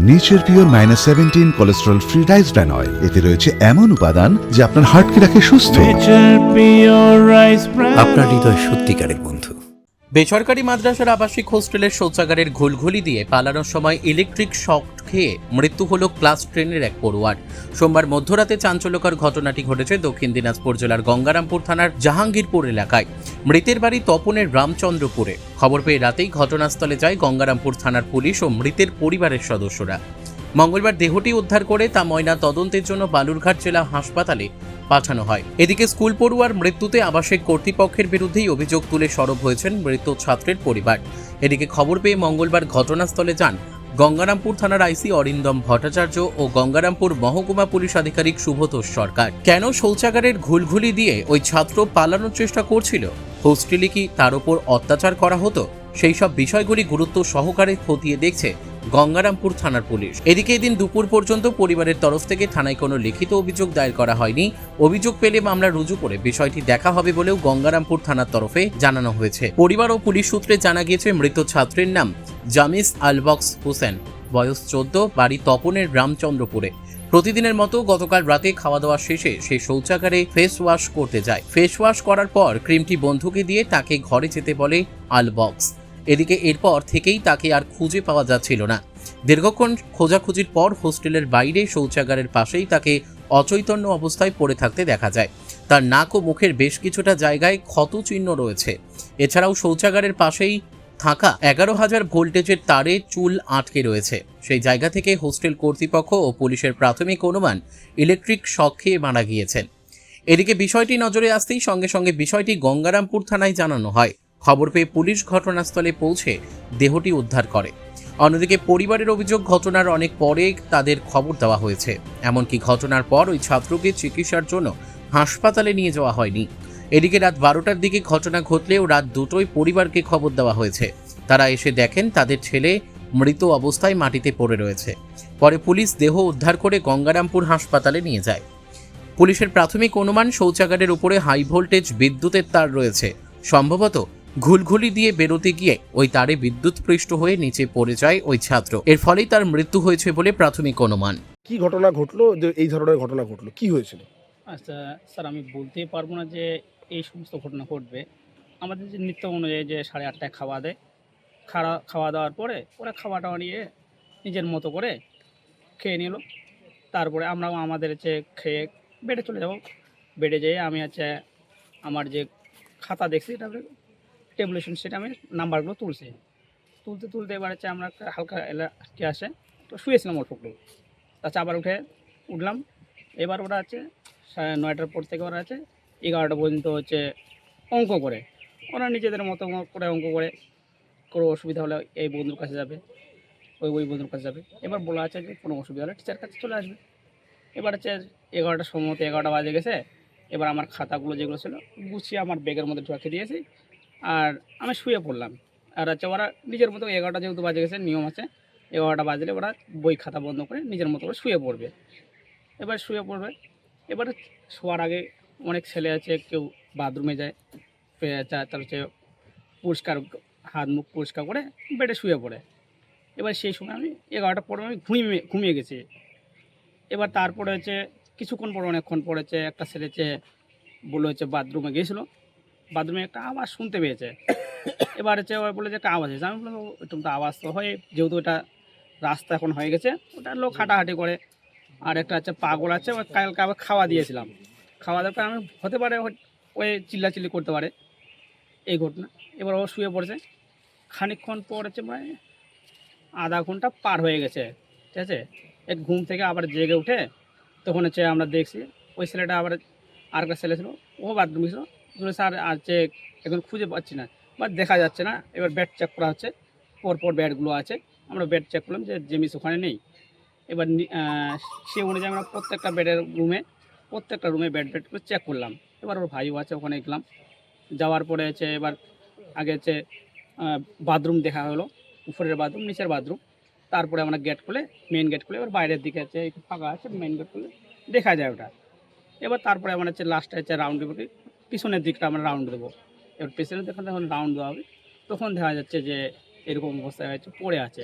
Nature pure -17 cholesterol free rice bran oil, এতে রয়েছে এমন উপাদান যা আপনার হার্টকে রাখে সুস্থ। আপনার হৃদয় সত্যিকারের বন্ধু। বেসরকারি মাদ্রাসার আবাসিক হোস্টেলের শৌচাগারের ঘুলঘুলি দিয়ে পালানোর সময় ইলেকট্রিক শক খেয়ে মৃত্যু হল ক্লাস 10-এর এক পড়ুয়ার। সোমবার মধ্যরাতে চাঞ্চল্যকর ঘটনাটি ঘটেছে দক্ষিণ দিনাজপুর জেলার গঙ্গারামপুর থানার জাহাঙ্গীরপুর এলাকায়। মৃতের বাড়ি তপনের রামচন্দ্রপুরে। খবর পেয়ে রাতেই ঘটনাস্থলে যায় গঙ্গারামপুর থানার পুলিশ ও মৃতের পরিবারের সদস্যরা। মঙ্গলবার দেহটি উদ্ধার করে তা ময়না তদন্তের জন্য বালুরঘাট জেলা হাসপাতালে পাঠানো হয়। এদিকে স্কুল পড়ুয়ার মৃত্যুতে আবাসিক কর্তৃপক্ষের বিরুদ্ধেই অভিযোগ তুলে সরব হয়েছেন মৃত ছাত্রের পরিবার। এদিকে খবর পেয়ে মঙ্গলবার ঘটনাস্থলে যান গঙ্গারামপুর থানার আইসি অরিন্দম ভট্টাচার্য ও গঙ্গারামপুর মহকুমা পুলিশ আধিকারিক শুভতোষ সরকার। কেন শৌচাগারের ঘুলঘুলি দিয়ে ওই ছাত্র পালানোর চেষ্টা করছিল, হোস্টেলে কি তার উপর অত্যাচার করা হতো, সেই সব বিষয়গুলি গুরুত্ব সহকারে খতিয়ে দেখছে গঙ্গারামপুর থানার পুলিশ। এদিকে এদিন দুপুর পর্যন্ত পরিবারের তরফ থেকে থানায় কোনো লিখিত অভিযোগ দায়ের করা হয়নি। অভিযোগ পেলে মামলা রুজু করে বিষয়টি দেখা হবে বলেও গঙ্গারামপুর থানার তরফে জানানো হয়েছে। পরিবার ও পুলিশ সূত্রে জানা গিয়েছে মৃত ছাত্রের নাম জামিস আলবক্স হোসেন, বয়স 14, বাড়ি তপনের রামচন্দ্রপুরে। প্রতিদিনের মতো গতকাল রাতে খাওয়া দাওয়া শেষে সে শৌচাগারে ফেস ওয়াশ করতে যায়। ফেস ওয়াশ করার পর ক্রিমটি বন্ধুকে দিয়ে তাকে ঘরে যেতে বলে আলবক্স। এদিকে এরপর থেকেই তাকে আর খুঁজে পাওয়া যাচ্ছিল না। দীর্ঘক্ষণ খোঁজাখুঁজির পর হোস্টেলের বাইরে শৌচাগারের পাশেই তাকে অচৈতন্য অবস্থায় পড়ে থাকতে দেখা যায়। তার নাক ও মুখের বেশ কিছুটা জায়গায় ক্ষত চিহ্ন রয়েছে। এছাড়াও শৌচাগারের পাশেই থাকা 11,000 ভোল্টেজের তারে চুল আটকে রয়েছে। সেই জায়গা থেকে হোস্টেল কর্তৃপক্ষ ও পুলিশের প্রাথমিক অনুমান ইলেকট্রিক শক খেয়ে মারা গিয়েছেন। এদিকে বিষয়টি নজরে আসতেই সঙ্গে সঙ্গে বিষয়টি গঙ্গারামপুর থানায় জানানো হয়। খবর পেয়ে পুলিশ ঘটনাস্থলে পৌঁছে দেহটি উদ্ধার করে। অন্যদিকে পরিবারের অভিযোগ, ঘটনার অনেক পরে তাদের খবর দেওয়া হয়েছে। এমনকি ঘটনার পর ওই ছাত্রকে চিকিৎসার জন্য হাসপাতালে নিয়ে যাওয়া হয়নি। এদিকে রাত 12টার দিকে ঘটনা ঘটলেও রাত 2টোয় পরিবারকে খবর দেওয়া হয়েছে। তারা এসে দেখেন তাদের ছেলে মৃত অবস্থায় মাটিতে পড়ে রয়েছে। পরে পুলিশ দেহ উদ্ধার করে গঙ্গারামপুর হাসপাতালে নিয়ে যায়। পুলিশের প্রাথমিক অনুমান, শৌচাগারের উপরে হাই ভোল্টেজ বিদ্যুতের তার রয়েছে। সম্ভবত ঘুলঘুলি দিয়ে বেরোতে গিয়ে ওই তারে বিদ্যুৎপৃষ্ট হয়ে নিচে পড়ে যায় ওই ছাত্র। এর ফলেই তার মৃত্যু হয়েছে বলে প্রাথমিক অনুমান। কি ঘটনা ঘটলো যে এই ধরনের ঘটনা ঘটলো, কি হয়েছিল? আচ্ছা স্যার, আমি বলতেই পারবো না যে এই সমস্ত ঘটনা ঘটবে। আমাদের যে নিত্য অনুযায়ী যে 8:30টায় খাওয়া দেয়, খাওয়া দাওয়ার পরে ওরা খাওয়া টাওয়া নিয়ে নিজের মতো করে খেয়ে নিল। তারপরে আমরাও আমাদের হচ্ছে খেয়ে বেডে চলে যাব। বেডে যেয়ে আমি হচ্ছে আমার যে খাতা দেখছি তারপরে টেবুলেশন সেটা আমি নাম্বারগুলো তুলতে এবার হচ্ছে আমরা একটা হালকা কি আসে তো শুয়েছিলাম অল্পগুলো। আচ্ছা আবার উঠলাম। এবার ওরা আছে 9টার পর থেকে ওরা আছে 11টা পর্যন্ত হচ্ছে অঙ্ক করে। ওরা নিজেদের মতো করে অঙ্ক করে, কোনো অসুবিধা হলে এই বন্ধুর কাছে যাবে, ওই বন্ধুর কাছে যাবে। এবার বলা আছে যে কোনো অসুবিধা হলে টিচার কাছে চলে আসবে। এবার হচ্ছে 11টার সময় মতো 11টা বাজে গেছে। এবার আমার খাতাগুলো যেগুলো ছিল গুছিয়ে আমার ব্যাগের মধ্যে ঢুকে দিয়েছি, আর আমি শুয়ে পড়লাম। আর হচ্ছে ওরা নিজের মতো 11টা যেহেতু বাজে গেছে, নিয়ম আছে 11টা বাজলে ওরা বই খাতা বন্ধ করে নিজের মতো করে শুয়ে পড়বে। এবার শুয়ে পড়বে। এবারে শোয়ার আগে অনেক ছেলে আছে, কেউ বাথরুমে যায়, তার হচ্ছে পরিষ্কার হাত মুখ পরিষ্কার করে বেডে শুয়ে পড়ে। এবার সেই সময় আমি 11টার পরে আমি ঘুমিয়ে গেছি। এবার তারপরে হচ্ছে কিছুক্ষণ পরে, অনেকক্ষণ পরে হচ্ছে একটা ছেলে হচ্ছে বললো হচ্ছে বাথরুমে গিয়েছিলো, বাথরুমে একটা আওয়াজ শুনতে পেয়েছে। এবার হচ্ছে ওরা বলে যে একটা আওয়াজ হয়েছে। আমি বললাম একটু তো আওয়াজ তো হয়, যেহেতু এটা রাস্তা এখন হয়ে গেছে, ওটা লোক হাঁটাহাঁটি করে। আর একটা হচ্ছে পাগল আছে, ওই কালকে আবার খাওয়া দিয়েছিলাম, খাওয়া দেওয়ার পর আমি হতে পারে ওই চিল্লাচিল্লি করতে পারে, এই ঘটনা। এবার ও শুয়ে পড়েছে। খানিকক্ষণ পর হচ্ছে মানে আধা ঘন্টা পার হয়ে গেছে, ঠিক আছে। এক ঘুম থেকে আবার জেগে উঠে তখন হচ্ছে আমরা দেখছি ওই ছেলেটা আবার আর একটা ছেলে ছিল, ও বাথরুমে ছিল। স্যার আর যে এখন খুঁজে পাচ্ছি না বা দেখা যাচ্ছে না। এবার বেড চেক করা হচ্ছে, পরপর বেডগুলো আছে, আমরা বেড চেক করলাম যে জেমিস ওখানে নেই। এবার সে অনুযায়ী আমরা প্রত্যেকটা রুমে বেড করে চেক করলাম। এবার ওর ভাইও আছে, ওখানে গেলাম। যাওয়ার পরে হচ্ছে এবার আগে হচ্ছে বাথরুম দেখা হলো, উপরের বাথরুম, নিচের বাথরুম। তারপরে আমরা মেন গেট খুলে এবার বাইরের দিকে আছে একটু ফাঁকা আছে, মেন গেট খুলে দেখা যায় ওটা। এবার তারপরে আমরা হচ্ছে লাস্টে হচ্ছে রাউন্ড দেবো, পিছনের দিকটা আমরা রাউন্ড দেবো। এবার পেছনের দিকে যখন রাউন্ড দেওয়া হবে তখন দেখা যাচ্ছে যে এরকম অবস্থায় হচ্ছে পড়ে আছে।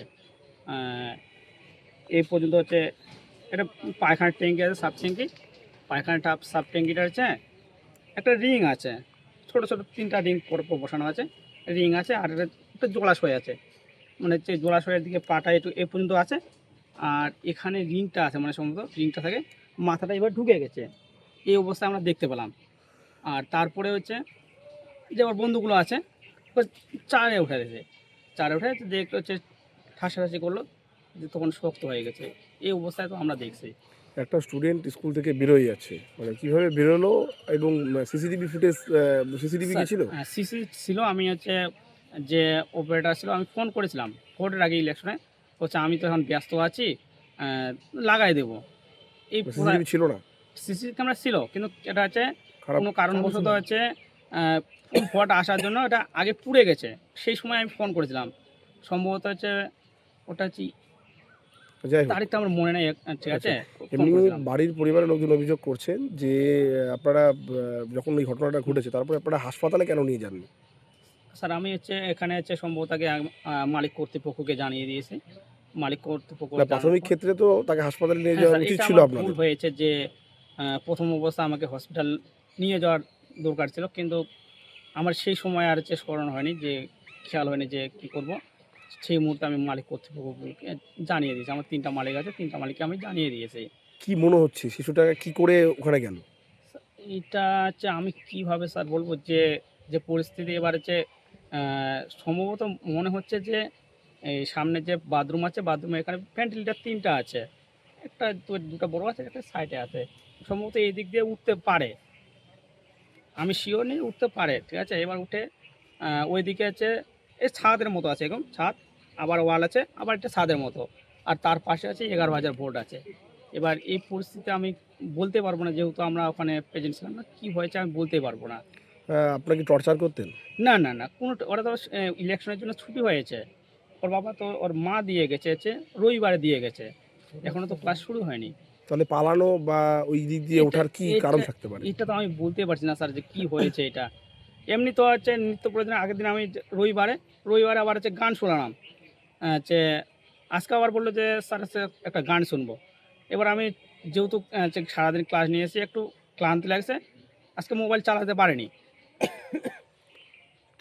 এই পর্যন্ত হচ্ছে এটা পায়খানার ট্যাঙ্কি আছে, সাব ট্যাঙ্কি, পায়খানাটা সাব ট্যাঙ্কিটা হচ্ছে একটা রিং আছে, ছোটো ছোটো 3টা রিং করে বসানো আছে, রিং আছে, আর একটা জলাশয় আছে, মানে হচ্ছে জলাশয়ের দিকে পাটা একটু এ পর্যন্ত আছে, আর এখানে রিংটা আছে, মানে সম্ভবত রিংটা থাকে, মাথাটা এবার ঢুকে গেছে, এই অবস্থায় আমরা দেখতে পেলাম। আর তারপরে হচ্ছে যে আমার বন্ধুগুলো আছে চারে উঠে গেছে, চারে উঠে দেখতে হচ্ছে ঠাসাঠাসি করলো, যে তখন শক্ত হয়ে গেছে, এই অবস্থায় তো আমরা দেখছি। একটা স্টুডেন্ট স্কুল থেকে বেরোয় যাচ্ছে, মানে কিভাবে বেরোলো এবং সিসিটিভি ফুটেজ, সিসিটিভি কি ছিল? সিসি ছিল, আমি হচ্ছে যে অপারেটার ছিল আমি ফোন করেছিলাম ভোটের আগে ইলেকশনে, হচ্ছে আমি তো এখন ব্যস্ত আছি, লাগাই দেবো। এই সিসিটিভি ছিল না, সিসি ক্যামেরা ছিল, কিন্তু এটা হচ্ছে খারাপ কোনো কারণবশত হচ্ছে ফুল ফট আসার জন্য এটা আগে পুড়ে গেছে, সেই সময় আমি ফোন করেছিলাম, সম্ভবত হচ্ছে ওটা হচ্ছে যাই হোক। তারিখটা আমার মনে নেই, ঠিক আছে। ফোন এমনি করেছিলাম। বাড়ির পরিবারের লোকজন অভিযোগ করছেন যে আপনারা যখন এই ঘটনাটা ঘটেছে তারপরে আপনারা হাসপাতালে কেন নিয়ে যাননি? স্যার আমি হচ্ছে এখানে হচ্ছে সম্ভবত আগে মালিক কর্তৃপক্ষকে জানিয়ে দিয়েছি, মালিক কর্তৃপক্ষ না, প্রাথমিক ক্ষেত্রে তো তাকে হাসপাতালে নিয়ে হ্যাঁ যাওয়া স্যার, উচিত এটা ছিল আমার আপনাদের। ভুল হয়েছে যে প্রথম অবস্থা আমাকে হসপিটাল নিয়ে যাওয়ার দরকার ছিল, কিন্তু আমার সেই সময় আর হচ্ছে স্মরণ হয়নি, যে খেয়াল হয়নি যে কী করব। সেই মুহূর্তে আমি মালিক কর্তৃপক্ষকে জানিয়ে দিয়েছি, আমার 3টা মালিক আছে, 3টা মালিককে আমি জানিয়ে দিয়েছি। কি মনে হচ্ছে শিশুটাকে কি করে ওখানে গেল? এটা হচ্ছে আমি কিভাবে স্যার বলবো, যে যে পরিস্থিতি এবার হচ্ছে সম্ভবত মনে হচ্ছে যে এই সামনে যে বাথরুম আছে, বাথরুমে এখানে ভেন্টিলেটার 3টা আছে, একটা দুটো বড় আছে, একটা সাইডে আছে, সম্ভবত এই দিক দিয়ে উঠতে পারে, আমি শিওর নেই, উঠতে পারে, ঠিক আছে। এবার উঠে ওই দিকে আছে, এই ছাদের মতো আছে, এরকম ছাদ, আবার ওয়াল আছে, আবার একটা ছাদের মতো, আর তার পাশে আছে 11,000 ভোল্ট আছে। এবার এই পরিস্থিতি আমি বলতে পারবো না, যেহেতু আমরা ওখানে প্রেজেন্ট ছিলাম না, কী হয়েছে আমি বলতে পারবো না। আপনাকে টর্চার করতেন? না না না, কোনো ওরা তো ইলেকশনের জন্য ছুটি হয়েছে, ওর বাবা তো ওর মা দিয়ে গেছে হচ্ছে রবিবারে দিয়ে গেছে, এখনও তো ক্লাস শুরু হয়নি। তাহলে পালানো বা ওই দিক দিয়ে ওঠার কি কারণ থাকতে পারে? এটা তো আমি বলতে পারছি না স্যার যে কী হয়েছে এটা। এমনি তো হচ্ছে নিত্য প্রয়োজনের আগের দিন আমি রবিবারে আবার হচ্ছে গান শোনালাম, হচ্ছে আজকে আবার বললো যে স্যার হচ্ছে একটা গান শুনবো। এবার আমি যেহেতু হচ্ছে সারাদিন ক্লাস নিয়ে এসে একটু ক্লান্তি লাগছে, আজকে মোবাইল চালাতে পারিনি।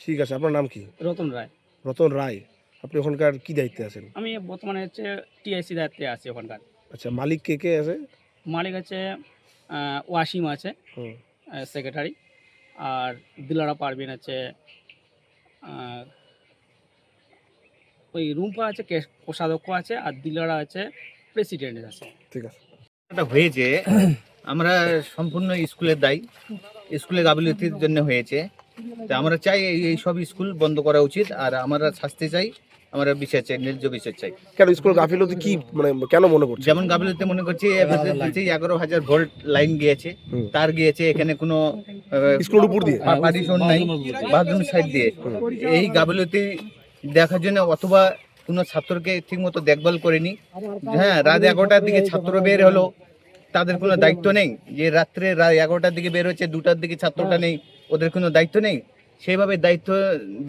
ঠিক আছে, আপনার নাম কি? রতন রায়। রতন রায়। আপনি ওখানকার কি দায়িত্বে আছেন? আমি বর্তমানে হচ্ছে টিআইসি দায়িত্বে আছি ওখানকার। আচ্ছা, মালিক কে কে আছে? মালিক আছে ওয়াসিম আছে হুম। সেক্রেটারি, আর দিলারা পারভিন আছে, ওই রুম্পা আছে কোষাধ্যক্ষ আছে, আর দিলারা আছে প্রেসিডেন্ট আছে। ঠিক আছে। এটা হয়েছে আমরা সম্পূর্ণ স্কুলের দায়ী, স্কুলের গাফিলতির জন্য হয়েছে। তা আমরা চাই এই সব স্কুল বন্ধ করা উচিত, আর আমরা শাস্তি চাই, আমরা বিচার চাই, ন্যায্য বিচার চাই। কেন স্কুল গাফিলতি কি, মানে কেন মনে করছে? যেমন গাফিলতি মনে করছি 11,000 ভোল্ট লাইন গিয়েছে, তার গিয়েছে, এখানে কোনো স্কুলের উপর দিয়ে পার্টিশন নাই, বাথরুম সাইড দিয়ে। এই গাফিলতি দেখার জন্য অথবা কোনো ছাত্রকে ঠিকমতো দেখভাল করেনি। হ্যাঁ, রাত 11টার দিকে ছাত্র বের হলো, তাদের কোনো দায়িত্ব নেই, যে রাত্রে 11টার দিকে বের হচ্ছে, 2টার দিকে ছাত্রটা নেই, ওদের কোনো দায়িত্ব নেই। সেইভাবে দায়িত্ব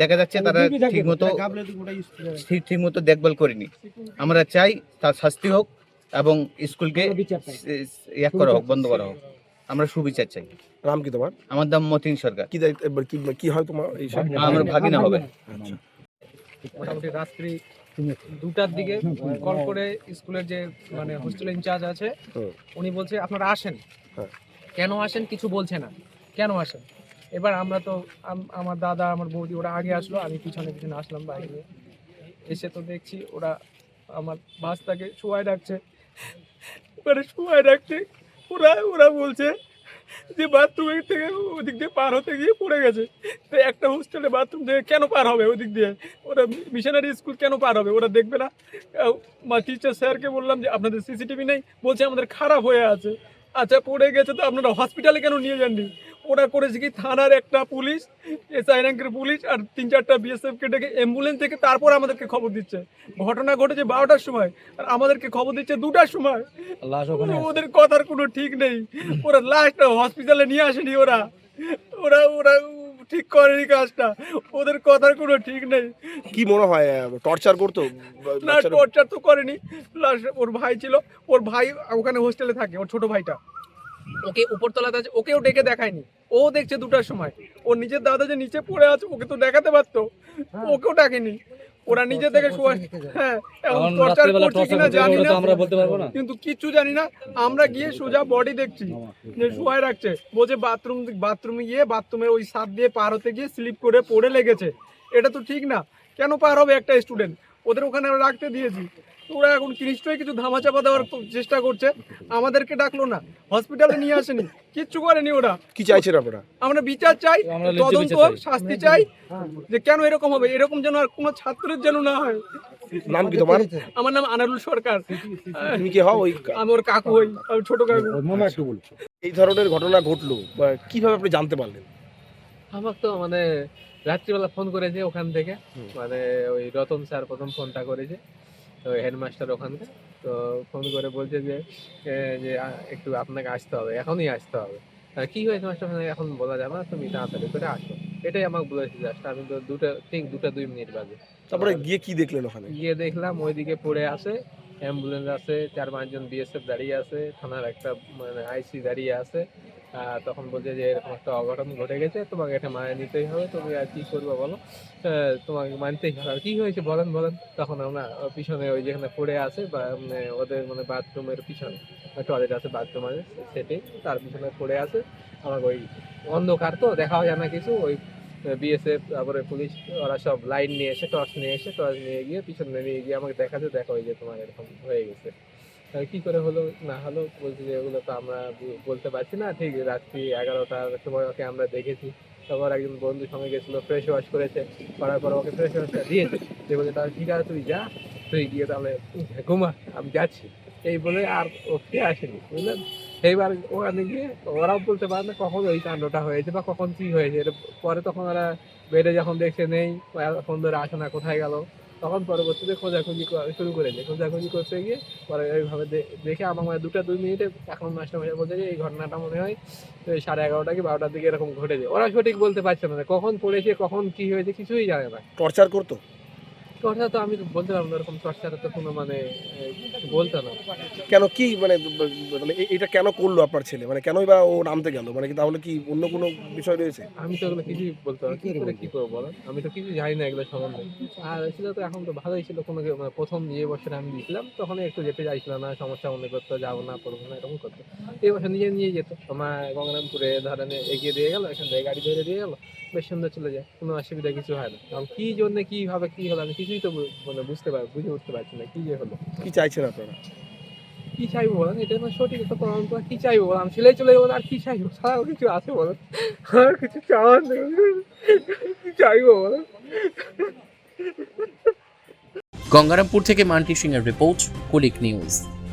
দেখা যাচ্ছে তারা ঠিকমতো দেখভাল করেনি। আমরা চাই তার শাস্তি হোক এবং স্কুলকে করা হোক, বন্ধ করা হোক। আমরা সুবিচার চাই। নাম কি তোমার? আমার নাম মতিন সরকার। কি দায়িত্ব, কি হয় তোমার? এই সব আমার ভাগিনা হবে। আচ্ছা। মোটামুটি রাত্রি 2টার দিকে কল করে স্কুলের যে মানে হোস্টেল ইনচার্জ আছে উনি বলছে আপনারা আসেন। হ্যাঁ। কেন আসেন কিছু বলছে না, কেন আসেন। এবার আমরা তো আমার দাদা আমার বৌদি ওরা আগে আসলো, আমি পিছনে পিছনে আসলাম বাইক নিয়ে। এসে তো দেখছি ওরা আমার বাসটাকে শোয়ায় রাখছে, ওখানে শোয়ায় রাখছে। ওরা বলছে যে বাথরুমের থেকে ওদিক দিয়ে পার হতে গিয়ে পড়ে গেছে। তো একটা হোস্টেলে বাথরুম থেকে কেন পার হবে ওদিক দিয়ে? ওরা মিশনারি স্কুল কেন পার হবে? ওরা দেখবে না? টিচার স্যারকে বললাম যে আপনাদের সিসিটিভি নেই, বলছে আমাদের খারাপ হয়ে আছে। আচ্ছা, পড়ে গেছে তো আপনারা হসপিটালে কেন নিয়ে যাননি? ওরা করেছে কি, থানার একটা পুলিশ, এসআই র্যাঙ্কের পুলিশ আর 3-4টা বিএসএফকে ডেকে অ্যাম্বুলেন্স থেকে তারপর আমাদেরকে খবর দিচ্ছে। ঘটনা ঘটেছে 12টার সময়, আর আমাদেরকে খবর দিচ্ছে 2টার সময়। ওদের কথার কোনো ঠিক নেই। ওরা লাস্ট হসপিটালে নিয়ে আসেনি। ওরা ওরা ওরা ঠিক করেনি কাজটা, ওদের কথার কোনো ঠিক নেই। কি মনে হয় টর্চার করতো? না, টর্চার তো করেনি। প্লাস ওর ভাই ছিল, ওর ভাই ওখানে হোস্টেলে থাকে, ওর ছোট ভাইটা ওকে উপরতলাতে আছে, ওকেও ডেকে দেখায়নি। ও দেখছে 2টার সময়, ওর নিজের দাদা যে নিচে পড়ে আছে ওকে তো দেখাতে পারতো, ওকেও ডাকেনি। ওরা নিজে থেকে শোয়া, হ্যাঁ, এখন টর্চার করছে কিনা জানি না, আমরা বলতে পারবো না, কিন্তু কিচ্ছু জানি না। আমরা গিয়ে সোজা বডি দেখছি যে শোয়াই রাখছে, বলছে বাথরুমে গিয়ে বাথরুমের ওই সাপ দিয়ে পার হতে গিয়ে স্লিপ করে পড়ে লেগেছে। এটা তো ঠিক না, কেন পার হবে একটা স্টুডেন্ট? ওদের ওখানে আমরা রাখতে দিয়েছি, ওরা এখন নিশ্চয়ই কিছু ধামাচাপা দেওয়ার চেষ্টা করছে। আমাদেরকে ডাকলো না, হসপিটালে নিয়ে আসেনি, কিচ্ছু করেনি ওরা। কি চাইছেন আপনারা? আমরা বিচার চাই, তদন্ত, শাস্তি চাই, যে কেন এরকম হবে, এরকম যেন আর কোনো ছাত্রের যেন না হয়। নাম কি তোমার? আমার নাম আনারুল সরকার। তুমি কি হও? ওই আমি ওর কাকু হই, আমি ছোট কাকু। এই ধরনের ঘটনা ঘটলো কিভাবে আপনি জানতে পারলেন? আমার তো মানে রাত্রিবেলা ফোন করেছে ওখান থেকে, মানে ওই রতন স্যার প্রথম ফোনটা করেছে, ওই হেডমাস্টার ওখানকার। তো ফোন করে বলছে যে একটু আপনাকে আসতে হবে, এখনই আসতে হবে। কি হয়েছে মাস্টার, এখন বলা যাবে না, তুমি তাড়াতাড়ি করে আসো, এটাই আমাকে বলেছে জাস্ট। আমি তো 2:02 বাজে। তারপরে গিয়ে কি দেখলেন ওখানে? গিয়ে দেখলাম ওইদিকে পড়ে আছে, অ্যাম্বুলেন্স আছে, 4-5 জন বিএসএফ দাঁড়িয়ে আছে, থানার একটা মানে আইসি দাঁড়িয়ে আছে। তখন বলছে যে এরকম একটা অঘটন ঘটে গেছে, তোমাকে এটা মানে নিতেই হবে, তুমি আর কি করবে বলো, তোমাকে মানতেই হবে। আর কি হয়েছে বলেন। তখন আমরা পিছনে ওই যেখানে পড়ে আছে বা মানে ওদের মানে বাথরুমের পিছনে টয়লেট আছে, বাথরুম আছে, সেটাই তার পিছনে পড়ে আছে। আমাকে ওই অন্ধকার তো দেখাও যায় না কিছু, ওই বিএসএফ তারপরে পুলিশ ওরা সব লাইন নিয়ে এসে টর্চ নিয়ে গিয়ে পিছনে নিয়ে গিয়ে আমাকে দেখাচ্ছে, দেখো ওই যে তোমার এরকম হয়ে গেছে। কি করে হলো না হলো বলছে যে এগুলো তো আমরা বলতে পারছি না, ঠিক রাত্রি 11টার সময় ওকে আমরা দেখেছি। তারপর একজন বন্ধুর সঙ্গে গেছিলো, ফ্রেশ ওয়াশ করেছে, করার পর ওকে ফ্রেশ ওয়াশটা দিয়েছে, যে বলছে তাহলে ঠিক আছে তুই যা, তুই গিয়ে তাহলে ঘুমা, আমি যাচ্ছি, এই বলে আর ও ফিরে আসেনি, বুঝলেন। এইবার ওখানে গিয়ে ওরাও বলতে পারে না কখন ওই কাণ্ডটা হয়েছে বা কখন কি হয়েছে। পরে তখন ওরা বেডে যখন দেখছে নেই, ফোন ধরে আসে না, কোথায় গেল, তখন পরবর্তীতে খোঁজাখুঁজি শুরু করেছে। খোঁজাখুঁজি করতে গিয়ে পরে এইভাবে দেখে আমার মানে 2:02 এখন মাস্টারমশাই বলছে যে এই ঘটনাটা মনে হয় 11:30 কি 12টার দিকে এরকম ঘটেছে। ওরা সঠিক বলতে পারছে না কখন পড়েছে, কখন কি হয়েছে, কিছুই জানে না। টর্চার করতো? টর্চার তো আমি বলতে পারবো না, এরকম টর্চার তো কোনো মানে কিছু বলতো না। কেন কি মানে এটা কেন করলো আপনার ছেলে? মানে কেনই বা ও নামতে গেল? মানে কি তাহলে কি অন্য কোনো বিষয় রয়েছে? আমি তো এগুলো কিছুই বলতে পারবো না, কি করবো বলো, আমি তো কিছু জানি না এগুলো সম্বন্ধে। আর ছিল তো এখন তো ভালোই ছিল, কোনো মানে প্রথম যে বছরে আমি দিয়েছিলাম তখন একটু যেতে চাইছিল না, সমস্যা মনে করতো, যাবো না পড়বো না এরকম করতো। এই বছর নিয়ে যেত, আমার গঙ্গারামপুরে ধরেন এগিয়ে দিয়ে গেলো, এখান থেকে গাড়ি ধরে দিয়ে গেলো, বেশ সুন্দর চলে যায়, কোনো অসুবিধা কিছু হয় না। কারণ কি জন্য কিভাবে কি হলো আমি কিছুই তো মানে বুঝে উঠতে পারছি না কি যে হলো। কি চাইছেন আপনারা? কি চাইবো বলেন, এটা আমার সঠিক একটা তদন্ত। কি চাইবো বলেন, ছেলে চলে যাবো আর কি চাইবো, ছাড়াও কিছু আছে বলেন, আর কিছু চাওয়ার নেই, কি চাইবো বলেন। গঙ্গারামপুর থেকে মান্টি সিং এর রিপোর্ট, কুলিক নিউজ।